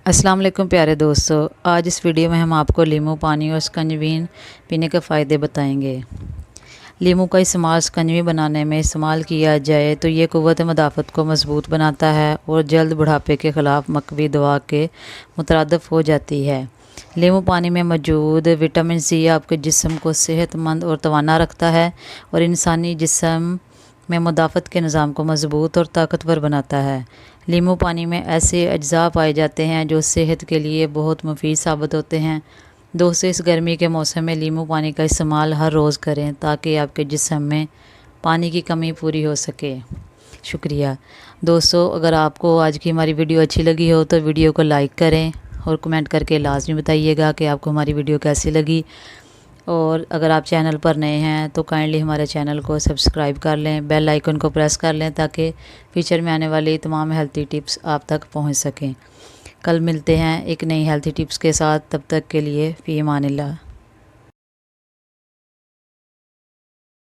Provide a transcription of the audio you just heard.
अस्सलाम वालेकुम प्यारे दोस्तों। आज इस वीडियो में हम आपको लीमू पानी और शिकंजवी पीने के फ़ायदे बताएंगे। लीमू का इस्तेमाल शिकंजवी बनाने में इस्तेमाल किया जाए तो ये क़ुव्वत मदाफ़त को मज़बूत बनाता है और जल्द बुढ़ापे के ख़िलाफ़ मकवी दवा के मुतरादिफ़ हो जाती है। लीमू पानी में मौजूद विटामिन सी आपके जिस्म को सेहतमंद और तवाना रखता है और इंसानी जिस्म में मुदाफ़त के निज़ाम को मज़बूत और ताकतवर बनाता है। लीमू पानी में ऐसे अज्जा पाए जाते हैं जो सेहत के लिए बहुत मुफीद साबित होते हैं। दोस्तों, इस गर्मी के मौसम में लीमू पानी का इस्तेमाल हर रोज़ करें ताकि आपके जिस्म में पानी की कमी पूरी हो सके। शुक्रिया दोस्तों, अगर आपको आज की हमारी वीडियो अच्छी लगी हो तो वीडियो को लाइक करें और कमेंट करके लाजमी बताइएगा कि आपको हमारी वीडियो कैसी लगी। और अगर आप चैनल पर नए हैं तो काइंडली हमारे चैनल को सब्सक्राइब कर लें, बेल आइकन को प्रेस कर लें ताकि फ्यूचर में आने वाली तमाम हेल्थी टिप्स आप तक पहुंच सकें। कल मिलते हैं एक नई हेल्थी टिप्स के साथ, तब तक के लिए फ़ी अमानिल्लाह।